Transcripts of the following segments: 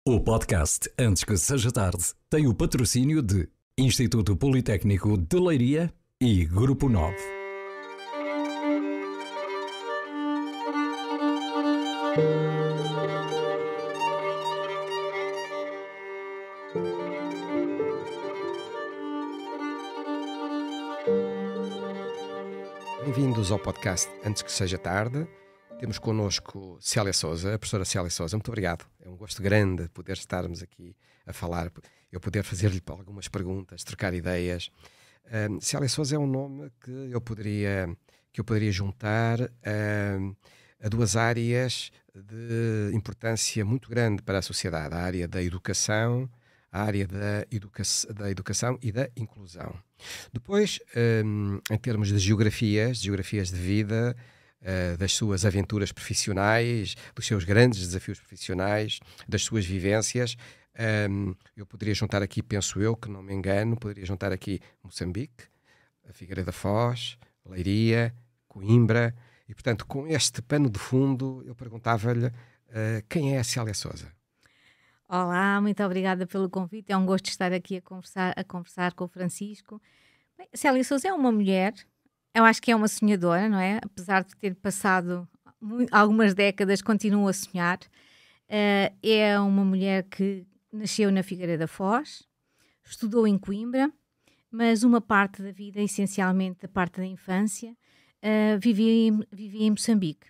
O podcast Antes que Seja Tarde tem o patrocínio de Instituto Politécnico de Leiria e Grupo 9. Bem-vindos ao podcast Antes que Seja Tarde. Temos connosco Célia Sousa, a professora Célia Sousa. Muito obrigado. É um gosto grande poder estarmos aqui a falar, eu poder fazer-lhe algumas perguntas, trocar ideias. Célia Sousa é um nome que eu poderia juntar a duas áreas de importância muito grande para a sociedade, a área da educação, a área da educação e da inclusão. Depois, em termos de geografias de vida, das suas aventuras profissionais, dos seus grandes desafios profissionais, das suas vivências, eu poderia juntar aqui, penso eu, que não me engano, poderia juntar aqui Moçambique, a Figueira da Foz, Leiria, Coimbra, e portanto, com este pano de fundo, eu perguntava-lhe quem é a Célia Sousa? Olá, muito obrigada pelo convite. É um gosto estar aqui a conversar com o Francisco. Bem, Célia Sousa é uma mulher, eu acho que é uma sonhadora, não é? Apesar de ter passado algumas décadas, continua a sonhar. É uma mulher que nasceu na Figueira da Foz, estudou em Coimbra, mas uma parte da vida, essencialmente a parte da infância, vivia em Moçambique.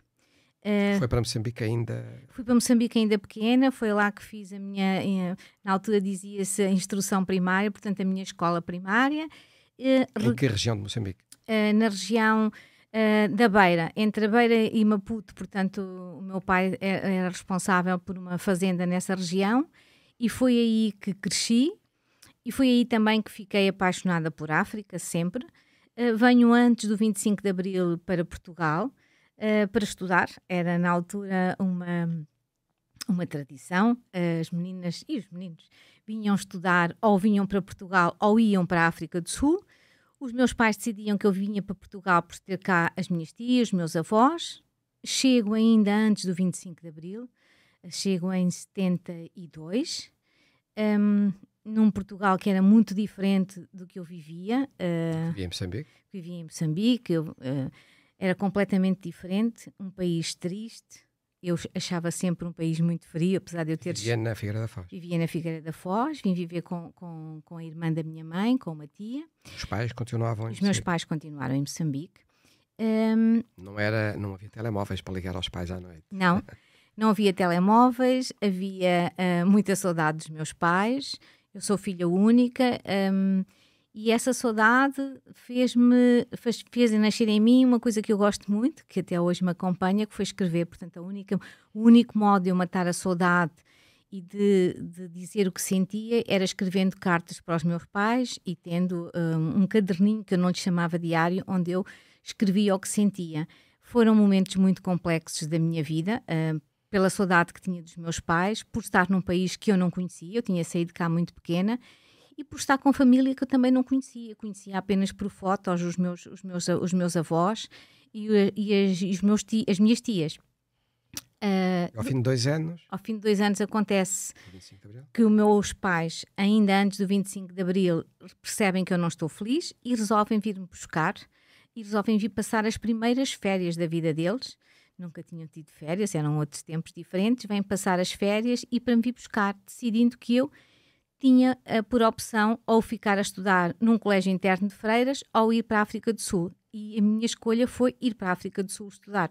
Foi para Moçambique ainda? Fui para Moçambique ainda pequena, foi lá que fiz a minha, na altura dizia-se a instrução primária, portanto a minha escola primária. Em que região de Moçambique? Na região da Beira, entre a Beira e Maputo, portanto o meu pai era responsável por uma fazenda nessa região e foi aí que cresci e foi aí também que fiquei apaixonada por África, sempre. Venho antes do 25 de Abril para Portugal, para estudar, era na altura uma tradição, as meninas e os meninos vinham estudar ou vinham para Portugal ou iam para a África do Sul. Os meus pais decidiam que eu vinha para Portugal por ter cá as minhas tias, os meus avós. Chego ainda antes do 25 de Abril, chego em 72, num Portugal que era muito diferente do que eu vivia. Vivia em Moçambique? Vivia em Moçambique, era completamente diferente, um país triste. Eu achava sempre um país muito frio, apesar de eu ter... Vivia na Figueira da Foz? Vivia na Figueira da Foz, vim viver com a irmã da minha mãe, com uma tia. Os pais continuavam em Os meus pais continuaram em Moçambique. Não havia telemóveis para ligar aos pais à noite? Não havia telemóveis, havia muita saudade dos meus pais. Eu sou filha única e essa saudade fez nascer em mim uma coisa que eu gosto muito, que até hoje me acompanha, que foi escrever. Portanto, o único modo de eu matar a saudade e de dizer o que sentia era escrevendo cartas para os meus pais e tendo um caderninho que eu não lhe chamava diário, onde eu escrevia o que sentia. Foram momentos muito complexos da minha vida, pela saudade que tinha dos meus pais, por estar num país que eu não conhecia, eu tinha saído de cá muito pequena, e por estar com família que eu também não conhecia apenas por fotos os meus avós e as minhas tias. Ao fim de 2 anos? Ao fim de 2 anos acontece que os meus pais, ainda antes do 25 de Abril, percebem que eu não estou feliz e resolvem vir-me buscar e resolvem vir passar as primeiras férias da vida deles. Nunca tinham tido férias, eram outros tempos diferentes, vêm passar as férias e para me vir buscar, decidindo que eu tinha por opção ou ficar a estudar num colégio interno de freiras ou ir para a África do Sul. E a minha escolha foi ir para a África do Sul estudar.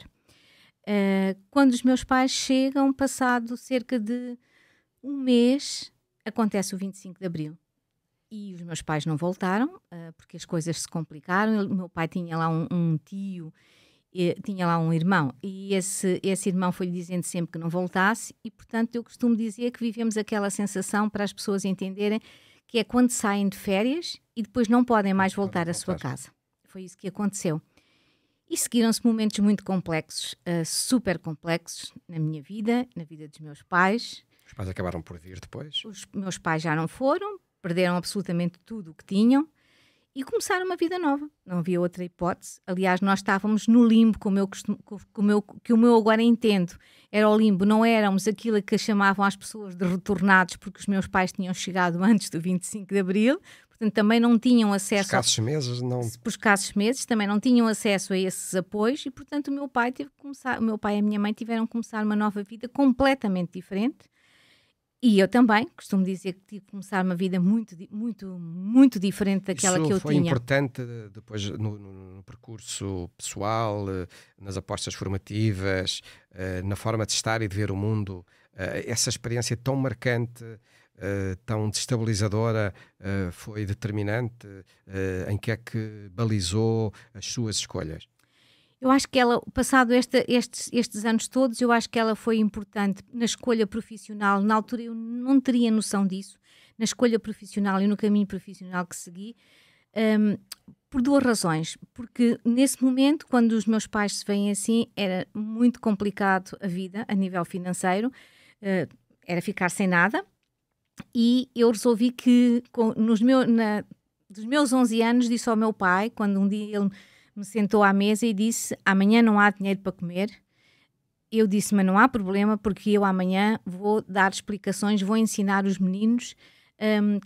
Quando os meus pais chegam, passado cerca de um mês, acontece o 25 de Abril. E os meus pais não voltaram, porque as coisas se complicaram. O meu pai tinha lá um tio, tinha lá um irmão, e esse irmão foi-lhe dizendo sempre que não voltasse, e portanto eu costumo dizer que vivemos aquela sensação, para as pessoas entenderem, que é quando saem de férias e depois não podem mais voltar à sua casa. Foi isso que aconteceu. E seguiram-se momentos muito complexos, super complexos na minha vida, na vida dos meus pais. Os pais acabaram por vir depois? Os meus pais já não foram, perderam absolutamente tudo o que tinham, e começar uma vida nova. Não havia outra hipótese. Aliás, nós estávamos no limbo, que o meu agora entendo. Era o limbo, não éramos aquilo que chamavam as pessoas de retornados, porque os meus pais tinham chegado antes do 25 de Abril, portanto também não tinham acesso... Por escassos meses, não... Por escassos meses, também não tinham acesso a esses apoios e, portanto, o meu pai e a minha mãe tiveram que começar uma nova vida completamente diferente. E eu também, costumo dizer que tive que começar uma vida muito, muito, muito diferente daquela que eu tinha. Isso foi importante depois no percurso pessoal, nas apostas formativas, na forma de estar e de ver o mundo, essa experiência tão marcante, tão destabilizadora, foi determinante? Em que é que balizou as suas escolhas? Eu acho que ela, passado estes anos todos, eu acho que ela foi importante na escolha profissional. Na altura eu não teria noção disso, na escolha profissional e no caminho profissional que segui, por duas razões. Porque nesse momento, quando os meus pais se veem assim, era muito complicado a vida a nível financeiro, era ficar sem nada, e eu resolvi que, dos meus 11 anos, disse ao meu pai, quando um dia ele me sentou à mesa e disse: amanhã não há dinheiro para comer. Eu disse: mas não há problema, porque eu amanhã vou dar explicações, vou ensinar os meninos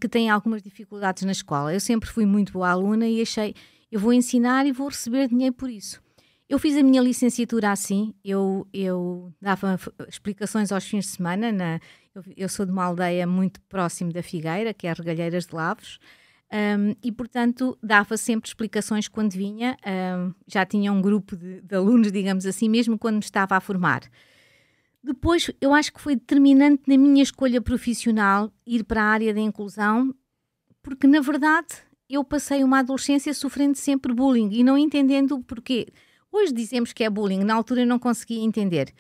que têm algumas dificuldades na escola. Eu sempre fui muito boa aluna e achei, eu vou ensinar e vou receber dinheiro por isso. Eu fiz a minha licenciatura assim, eu dava explicações aos fins de semana, eu sou de uma aldeia muito próximo da Figueira, que é Regalheiras de Lavros, e portanto dava sempre explicações quando vinha, já tinha um grupo de alunos, digamos assim, mesmo quando me estava a formar. Depois eu acho que foi determinante na minha escolha profissional ir para a área da inclusão, porque na verdade eu passei uma adolescência sofrendo sempre bullying e não entendendo o porquê. Hoje dizemos que é bullying, na altura eu não conseguia entender.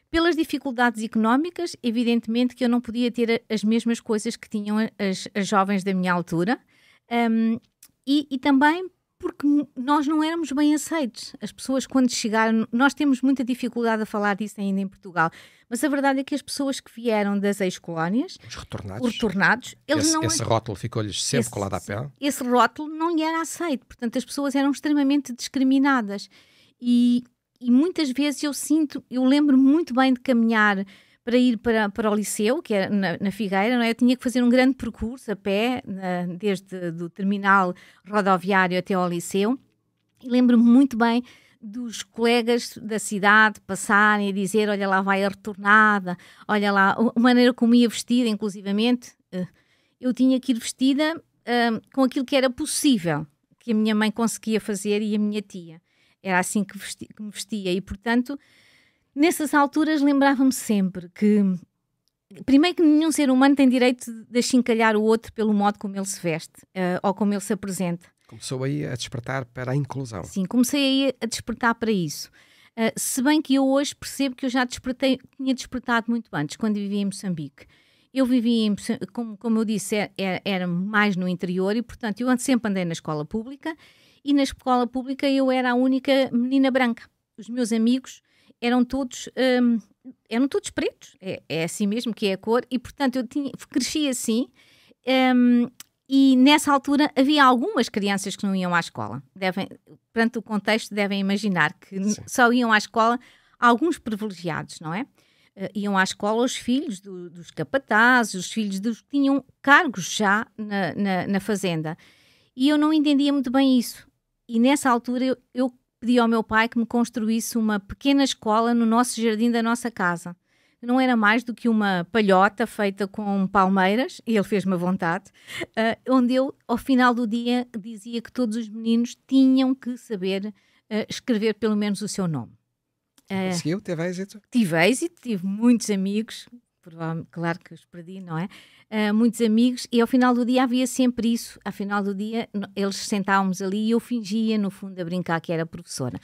Pelas dificuldades económicas, evidentemente que eu não podia ter as mesmas coisas que tinham as jovens da minha altura, e também porque nós não éramos bem aceitos. As pessoas quando chegaram, nós temos muita dificuldade a falar disso ainda em Portugal, mas a verdade é que as pessoas que vieram das ex-colónias, os retornados, eles esse rótulo ficou-lhes sempre colado à pele? Esse rótulo não lhe era aceito, portanto as pessoas eram extremamente discriminadas. E muitas vezes eu lembro muito bem de caminhar para ir para o liceu, que era na Figueira, não é? Eu tinha que fazer um grande percurso a pé, desde do terminal rodoviário até ao liceu, e lembro-me muito bem dos colegas da cidade passarem e dizer: olha lá vai a retornada, olha lá, a maneira como ia vestida, inclusivamente, eu tinha que ir vestida com aquilo que era possível, que a minha mãe conseguia fazer e a minha tia. Era assim que me vestia e, portanto, nessas alturas lembrava-me sempre que, primeiro, que nenhum ser humano tem direito de achincalhar o outro pelo modo como ele se veste ou como ele se apresenta. Começou aí a despertar para a inclusão. Sim, comecei aí a despertar para isso. Se bem que eu hoje percebo que eu já tinha despertado muito antes, quando vivia em Moçambique. Eu vivia, como eu disse, era mais no interior e, portanto, eu sempre andei na escola pública. E na escola pública eu era a única menina branca. Os meus amigos eram todos pretos. É assim mesmo que é a cor. E, portanto, cresci assim. E nessa altura havia algumas crianças que não iam à escola. Perante o contexto, devem imaginar que Sim. Só iam à escola alguns privilegiados, não é? Iam à escola os filhos dos capatazes, os filhos dos que tinham cargos já na fazenda. E eu não entendia muito bem isso. E nessa altura eu pedi ao meu pai que me construísse uma pequena escola no nosso jardim da nossa casa. Não era mais do que uma palhota feita com palmeiras, e ele fez-me à vontade, onde eu, ao final do dia, dizia que todos os meninos tinham que saber escrever pelo menos o seu nome. Conseguiu? Teve êxito? Tive êxito, tive muitos amigos, claro que os perdi, não é? Muitos amigos, e ao final do dia havia sempre isso. Ao final do dia eles sentávamos ali e eu fingia no fundo a brincar que era professora.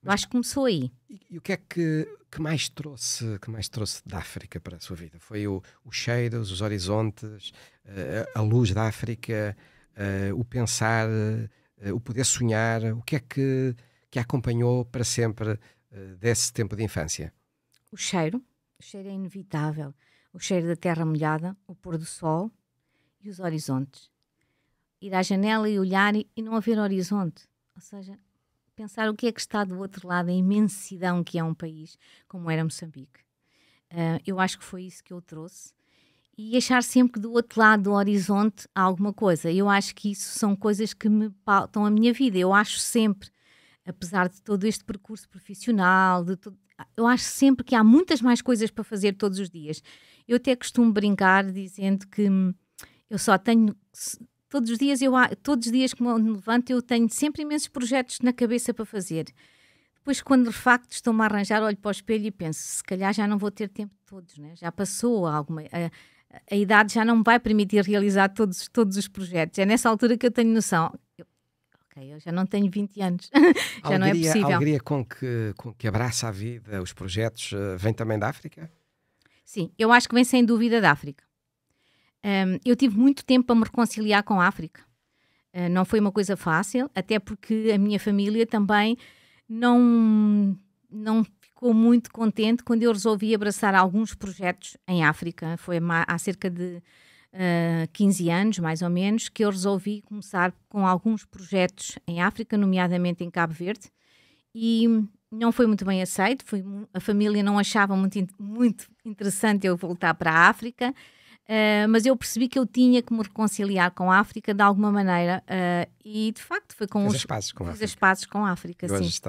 Eu acho que começou aí. E o que é que mais trouxe da África para a sua vida? Foi o cheiro, os horizontes, a luz da África, o pensar, o poder sonhar? O que é que a acompanhou para sempre desse tempo de infância? O cheiro é inevitável. O cheiro da terra molhada, o pôr do sol e os horizontes. ir à janela e olhar e não haver horizonte. Ou seja, pensar o que é que está do outro lado, a imensidão que é um país como era Moçambique. Eu acho que foi isso que eu trouxe. E achar sempre que do outro lado do horizonte há alguma coisa. Eu acho que isso são coisas que me pautam a minha vida. Eu acho sempre, apesar de todo este percurso profissional, eu acho sempre que há muitas mais coisas para fazer todos os dias. Eu até costumo brincar dizendo que eu só tenho... Todos os dias que me levanto, eu tenho sempre imensos projetos na cabeça para fazer. Depois, quando de facto estou-me a arranjar, olho para o espelho e penso, se calhar já não vou ter tempo de todos, né? Já passou alguma... A idade já não me vai permitir realizar todos os projetos. É nessa altura que eu tenho noção. Eu já não tenho 20 anos. Já não é possível. A alegria com que abraça a vida, os projetos, vem também da África? Sim, eu acho que vem sem dúvida da África. Eu tive muito tempo para me reconciliar com a África. Não foi uma coisa fácil, até porque a minha família também não ficou muito contente quando eu resolvi abraçar alguns projetos em África. Foi há cerca de 15 anos, mais ou menos, que eu resolvi começar com alguns projetos em África, nomeadamente em Cabo Verde, e não foi muito bem aceito. A família não achava muito interessante eu voltar para a África, mas eu percebi que eu tinha que me reconciliar com a África de alguma maneira, e de facto foi com as pazes com a África. E hoje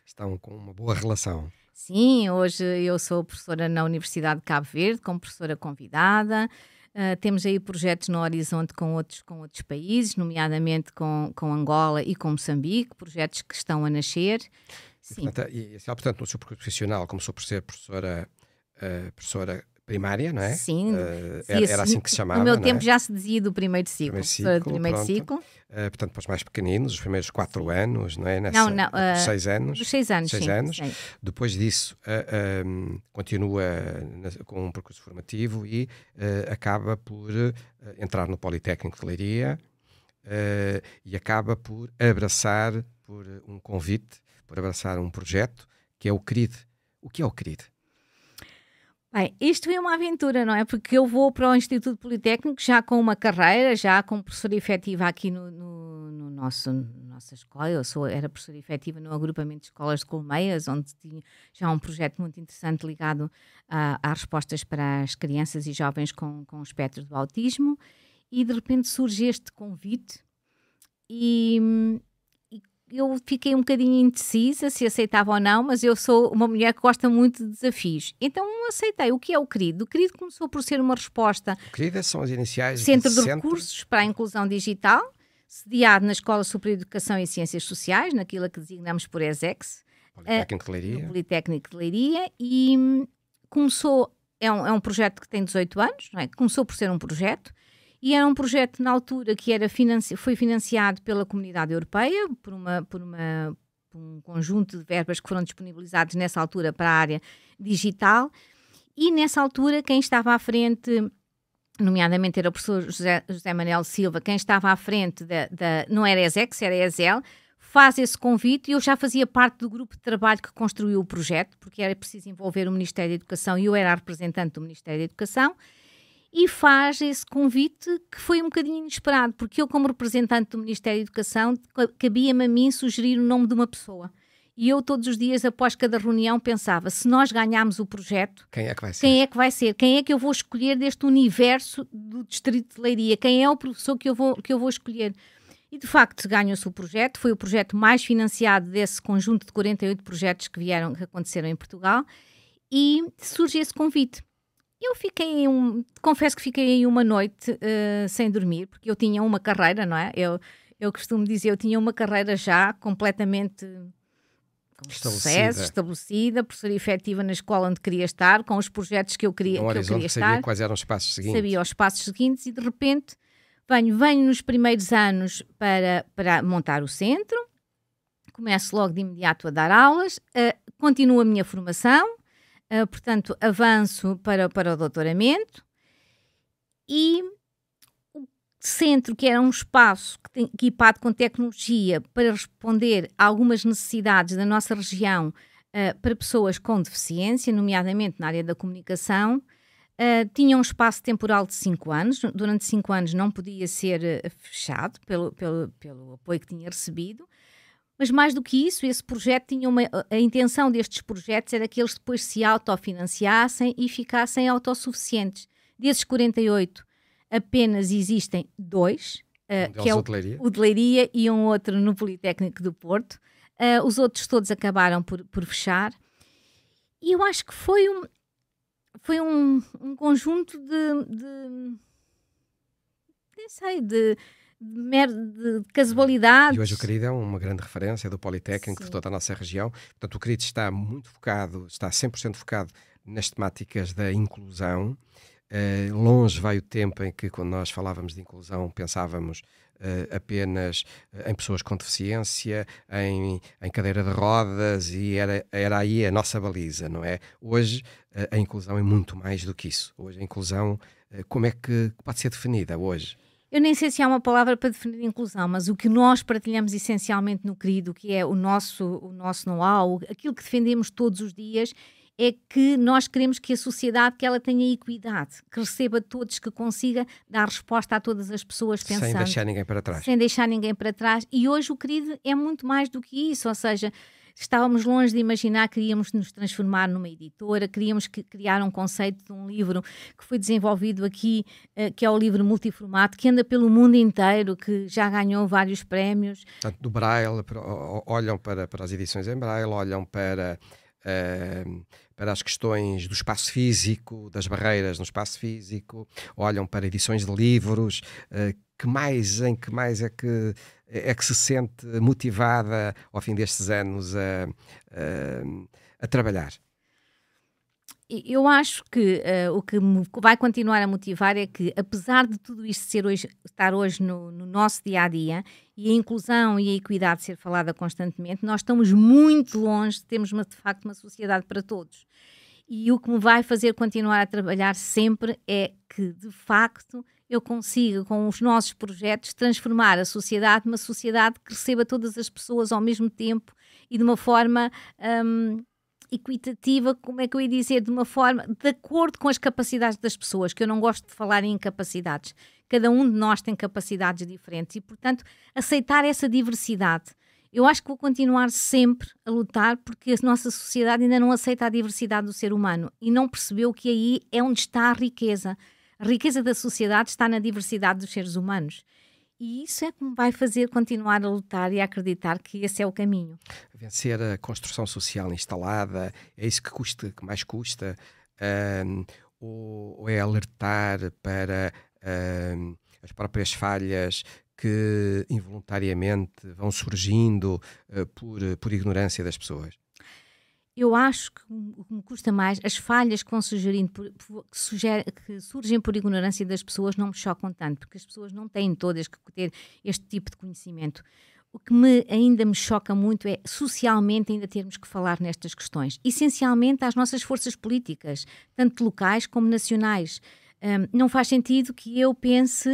estão com uma boa relação. Sim, hoje eu sou professora na Universidade de Cabo Verde, como professora convidada. Temos aí projetos no horizonte com outros países, nomeadamente com Angola e com Moçambique, projetos que estão a nascer. Sim. Portanto, no seu percurso profissional começou por ser professora primária, não é? Sim. Era assim que se chamava. No meu tempo já se dizia do primeiro ciclo. Primeiro ciclo. Portanto, para os mais pequeninos, os primeiros 4 anos, não é? Não. 6 anos. Dos 6 anos, sim. Depois disso, continua com um percurso formativo e acaba por entrar no Politécnico de Leiria e acaba por abraçar um convite, por abraçar um projeto que é o CRID. O que é o CRID? Bem, isto é uma aventura, não é? Porque eu vou para o Instituto Politécnico já com uma carreira, já como professora efetiva aqui no nossa escola. Era professora efetiva no agrupamento de escolas de Colmeias, onde tinha já um projeto muito interessante ligado às respostas para as crianças e jovens com espectro do autismo. E de repente surge este convite e eu fiquei um bocadinho indecisa se aceitava ou não, mas eu sou uma mulher que gosta muito de desafios. Então aceitei. O que é o CRID? O CRID começou por ser uma resposta... O CRID são as iniciais Centro de Recursos para a Inclusão Digital, sediado na Escola Superior de Educação e Ciências Sociais, naquilo que designamos por ESEX. Politécnico de Leiria. E começou... É um projeto que tem 18 anos, não é? Começou por ser um projeto. E era um projeto, na altura, que foi financiado pela Comunidade Europeia, por um conjunto de verbas que foram disponibilizados nessa altura para a área digital. E nessa altura, quem estava à frente, nomeadamente era o professor José Manuel Silva, quem estava à frente não era ESEX, era ESEL, faz esse convite, e eu já fazia parte do grupo de trabalho que construiu o projeto, porque era preciso envolver o Ministério da Educação e eu era a representante do Ministério da Educação. E faz esse convite que foi um bocadinho inesperado, porque eu, como representante do Ministério da Educação, cabia-me a mim sugerir o nome de uma pessoa. E eu, todos os dias, após cada reunião, pensava, se nós ganharmos o projeto, quem é que vai ser? Quem é que eu vou escolher deste universo do Distrito de Leiria? Quem é o professor que eu vou escolher? E, de facto, ganhou-se o projeto. Foi o projeto mais financiado desse conjunto de 48 projetos que aconteceram em Portugal. E surge esse convite. Eu confesso que fiquei aí uma noite sem dormir, porque eu tinha uma carreira, não é? Eu costumo dizer, eu tinha uma carreira já completamente estabelecida, professora efetiva na escola onde queria estar, com os projetos que eu queria estar. Sabia quais eram os passos seguintes. Sabia os passos seguintes e, de repente, venho nos primeiros anos para montar o centro, começo logo de imediato a dar aulas, continuo a minha formação. Portanto, avanço para o doutoramento e o centro, que era um espaço equipado com tecnologia para responder a algumas necessidades da nossa região para pessoas com deficiência, nomeadamente na área da comunicação, tinha um espaço temporal de 5 anos. Durante 5 anos não podia ser fechado pelo apoio que tinha recebido. Mas mais do que isso, esse projeto tinha a intenção destes projetos era que eles depois se autofinanciassem e ficassem autossuficientes. Desses 48, apenas existem 2, que é o de Leiria e um outro no Politécnico do Porto. Os outros todos acabaram por fechar. E eu acho que foi um conjunto de casualidades. E hoje o CRID é uma grande referência do Politécnico, sim, de toda a nossa região. Portanto, o CRID está muito focado, está 100% focado nas temáticas da inclusão. Longe vai o tempo em que, quando nós falávamos de inclusão, pensávamos apenas em pessoas com deficiência, em cadeira de rodas, e era aí a nossa baliza, não é? Hoje a inclusão é muito mais do que isso. Hoje a inclusão, como é que pode ser definida hoje? Eu nem sei se há uma palavra para definir inclusão, mas o que nós partilhamos essencialmente no CRID, o que é o nosso know-how, aquilo que defendemos todos os dias, é que nós queremos que a sociedade que ela tenha equidade, que receba todos, que consiga dar resposta a todas as pessoas pensando. Sem deixar ninguém para trás. Sem deixar ninguém para trás. E hoje o CRID é muito mais do que isso, ou seja, estávamos longe de imaginar que queríamos nos transformar numa editora, queríamos criar um conceito de um livro que foi desenvolvido aqui, que é o livro multiformato, que anda pelo mundo inteiro, que já ganhou vários prémios. Portanto, do Braille, olham para as edições em Braille, olham para as questões do espaço físico, das barreiras no espaço físico, olham para edições de livros. Em que mais é que se sente motivada ao fim destes anos a trabalhar? Eu acho que o que me vai continuar a motivar é que, apesar de tudo isto estar hoje no nosso dia-a-dia, e a inclusão e a equidade ser falada constantemente, nós estamos muito longe de termos, de facto, uma sociedade para todos. E o que me vai fazer continuar a trabalhar sempre é que, de facto, eu consiga, com os nossos projetos, transformar a sociedade numa sociedade que receba todas as pessoas ao mesmo tempo e de uma forma equitativa, como é que eu ia dizer, de uma forma de acordo com as capacidades das pessoas, que eu não gosto de falar em incapacidades. Cada um de nós tem capacidades diferentes e, portanto, aceitar essa diversidade. Eu acho que vou continuar sempre a lutar porque a nossa sociedade ainda não aceita a diversidade do ser humano e não percebeu que aí é onde está a riqueza. A riqueza da sociedade está na diversidade dos seres humanos. E isso é que me vai fazer continuar a lutar e a acreditar que esse é o caminho. Vencer a construção social instalada, é isso que mais custa? Ou é alertar para as próprias falhas que involuntariamente vão surgindo por ignorância das pessoas? Eu acho que o que me custa mais, as falhas que vão surgem por ignorância das pessoas não me chocam tanto, porque as pessoas não têm todas que ter este tipo de conhecimento. O que ainda me choca muito é, socialmente, ainda termos que falar nestas questões. Essencialmente às nossas forças políticas, tanto locais como nacionais. Não faz sentido que eu pense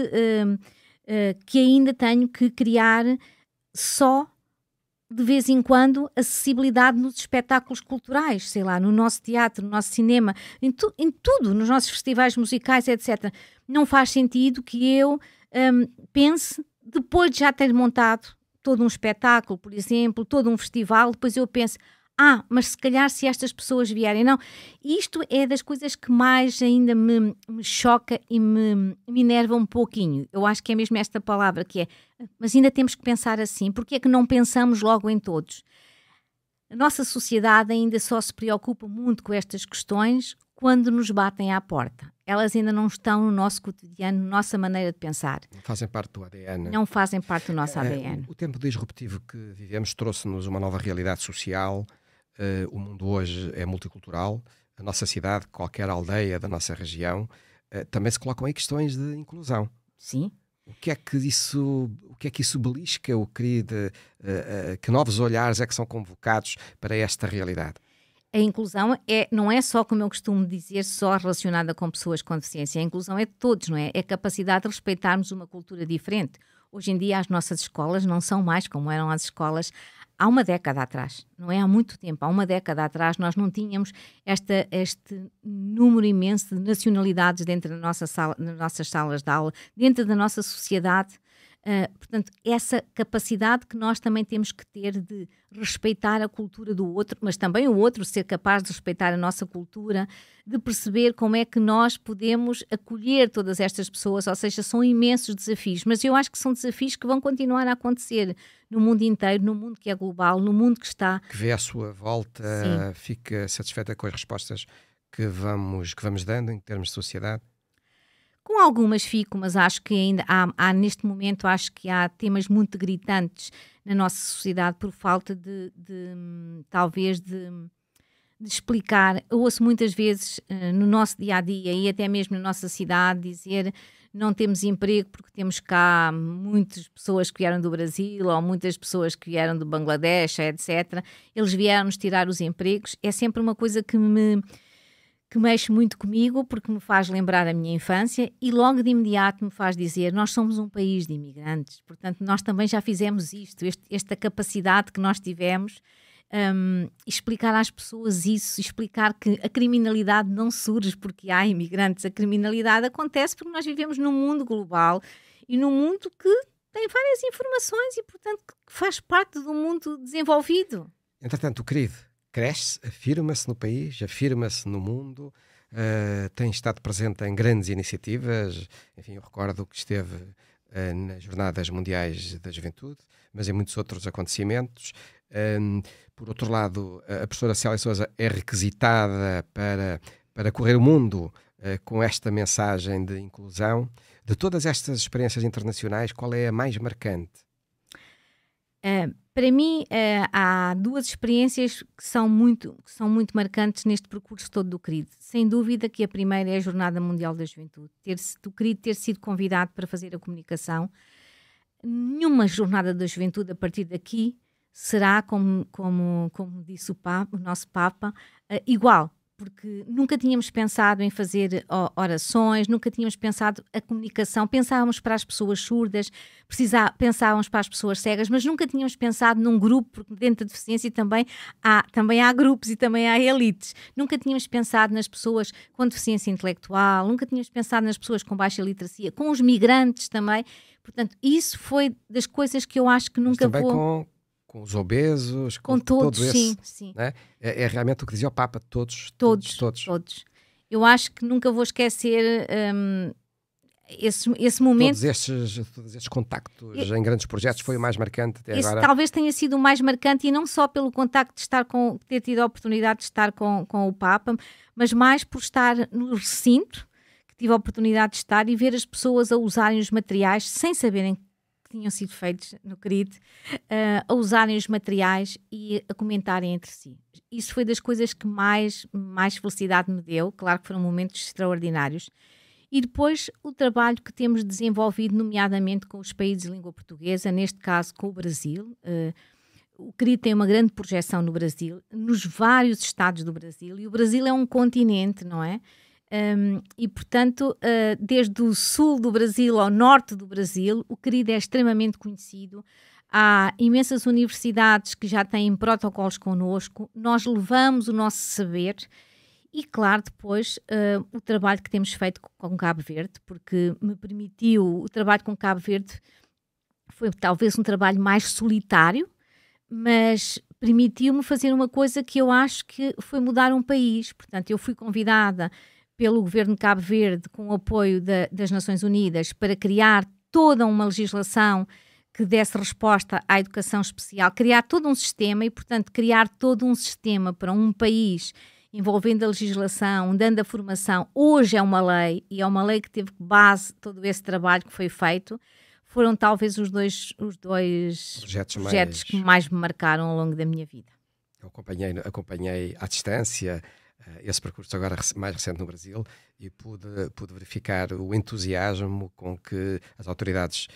que ainda tenho que criar só de vez em quando, acessibilidade nos espetáculos culturais, sei lá, no nosso teatro, no nosso cinema, em tudo, nos nossos festivais musicais, etc. Não faz sentido que eu pense, depois de já ter montado todo um espetáculo, por exemplo, todo um festival, depois eu penso, mas se calhar se estas pessoas vierem, não. Isto é das coisas que mais ainda me choca e me enerva um pouquinho. Eu acho que é mesmo esta palavra que é, mas ainda temos que pensar assim, porque é que não pensamos logo em todos? A nossa sociedade ainda só se preocupa muito com estas questões quando nos batem à porta. Elas ainda não estão no nosso cotidiano, na nossa maneira de pensar. Não fazem parte do ADN. Não fazem parte do nosso ADN. O tempo disruptivo que vivemos trouxe-nos uma nova realidade social. O mundo hoje é multicultural. A nossa cidade, qualquer aldeia da nossa região, também se colocam aí questões de inclusão. Sim. O que é que isso belisca? Que novos olhares é que são convocados para esta realidade? A inclusão não é só, como eu costumo dizer, só relacionada com pessoas com deficiência. A inclusão é de todos, não é? É a capacidade de respeitarmos uma cultura diferente. Hoje em dia as nossas escolas não são mais como eram as escolas há uma década atrás, não é há muito tempo, há uma década atrás nós não tínhamos este número imenso de nacionalidades dentro da nossa sala, das nossas salas de aula, dentro da nossa sociedade. Portanto, essa capacidade que nós também temos que ter de respeitar a cultura do outro, mas também o outro ser capaz de respeitar a nossa cultura, de perceber como é que nós podemos acolher todas estas pessoas, ou seja, são imensos desafios, mas eu acho que são desafios que vão continuar a acontecer no mundo inteiro, no mundo que é global, no mundo que está... Que vê à sua volta, sim, fica satisfeita com as respostas que vamos dando em termos de sociedade? Com algumas fico, mas acho que ainda há neste momento, acho que há temas muito gritantes na nossa sociedade por falta talvez de explicar. Eu ouço muitas vezes no nosso dia-a-dia e até mesmo na nossa cidade dizer não temos emprego porque temos cá muitas pessoas que vieram do Brasil ou muitas pessoas que vieram do Bangladesh, etc. Eles vieram-nos tirar os empregos. É sempre uma coisa que mexe muito comigo, porque me faz lembrar a minha infância e logo de imediato me faz dizer, nós somos um país de imigrantes, portanto nós também já fizemos isto, esta capacidade que nós tivemos, explicar às pessoas isso, explicar que a criminalidade não surge porque há imigrantes, a criminalidade acontece porque nós vivemos num mundo global e num mundo que tem várias informações e portanto que faz parte do mundo desenvolvido. Entretanto, o querido cresce, afirma-se no país, afirma-se no mundo, tem estado presente em grandes iniciativas. Enfim, eu recordo que esteve nas Jornadas Mundiais da Juventude, mas em muitos outros acontecimentos. Por outro lado, a professora Célia Sousa é requisitada para correr o mundo com esta mensagem de inclusão. De todas estas experiências internacionais, qual é a mais marcante? Para mim, há duas experiências que são muito marcantes neste percurso todo do CRID. Sem dúvida que a primeira é a Jornada Mundial da Juventude. O CRID ter sido convidado para fazer a comunicação. Nenhuma Jornada da Juventude a partir daqui será, como disse o nosso Papa, igual. Porque nunca tínhamos pensado em fazer orações, nunca tínhamos pensado a comunicação, pensávamos para as pessoas surdas, pensávamos para as pessoas cegas, mas nunca tínhamos pensado num grupo, porque dentro da deficiência também há grupos e também há elites. Nunca tínhamos pensado nas pessoas com deficiência intelectual, nunca tínhamos pensado nas pessoas com baixa literacia, com os migrantes também. Portanto, isso foi das coisas que eu acho que nunca mas também com os obesos, com todos, sim. Né? É realmente o que dizia o Papa, todos. Eu acho que nunca vou esquecer esse momento. Todos estes contactos em grandes projetos foi o mais marcante até agora. Talvez tenha sido o mais marcante e não só pelo contacto de ter tido a oportunidade de estar com o Papa, mas mais por estar no recinto, que tive a oportunidade de estar e ver as pessoas a usarem os materiais sem saberem tinham sido feitos no CRID, a usarem os materiais e a comentarem entre si. Isso foi das coisas que mais felicidade me deu. Claro que foram momentos extraordinários. E depois o trabalho que temos desenvolvido, nomeadamente com os países de língua portuguesa, neste caso com o Brasil. O CRID tem uma grande projeção no Brasil, nos vários estados do Brasil, e o Brasil é um continente, não é? E portanto, desde o sul do Brasil ao norte do Brasil, o CRID é extremamente conhecido. Há imensas universidades que já têm protocolos connosco, nós levamos o nosso saber e, claro, depois o trabalho que temos feito com Cabo Verde, porque me permitiu, o trabalho com Cabo Verde foi talvez um trabalho mais solitário, mas permitiu-me fazer uma coisa que eu acho que foi mudar um país. Portanto, eu fui convidada pelo governo de Cabo Verde, com o apoio das Nações Unidas, para criar toda uma legislação que desse resposta à educação especial, criar todo um sistema e, portanto, criar todo um sistema para um país envolvendo a legislação, dando a formação. Hoje é uma lei, e é uma lei que teve base todo esse trabalho que foi feito. Foram talvez os dois projetos que mais me marcaram ao longo da minha vida. Eu acompanhei à distância esse percurso agora mais recente no Brasil e pude verificar o entusiasmo com que as autoridades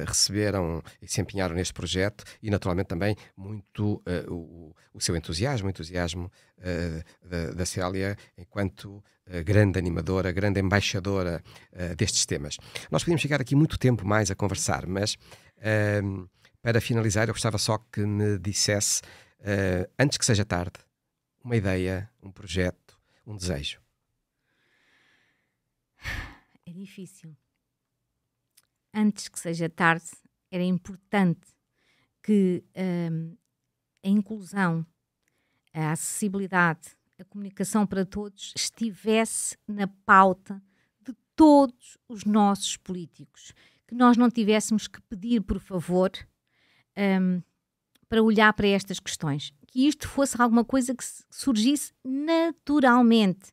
receberam e se empenharam neste projeto e naturalmente também muito o seu entusiasmo da Célia enquanto grande animadora, grande embaixadora destes temas. Nós podíamos ficar aqui muito tempo mais a conversar, mas Para finalizar, eu gostava só que me dissesse, antes que seja tarde, uma ideia, um projeto, um desejo. É difícil. Antes que seja tarde, era importante que a inclusão, a acessibilidade, a comunicação para todos estivesse na pauta de todos os nossos políticos. Que nós não tivéssemos que pedir, por favor, para olhar para estas questões. Que isto fosse alguma coisa que surgisse naturalmente.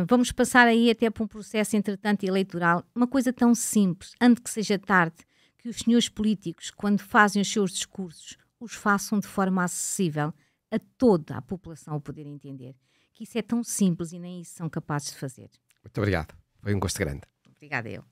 Vamos passar aí até para um processo, entretanto, eleitoral. Uma coisa tão simples, antes que seja tarde, que os senhores políticos, quando fazem os seus discursos, os façam de forma acessível a toda a população o poder entender. Que isso é tão simples e nem isso são capazes de fazer. Muito obrigado. Foi um gosto grande. Obrigada eu.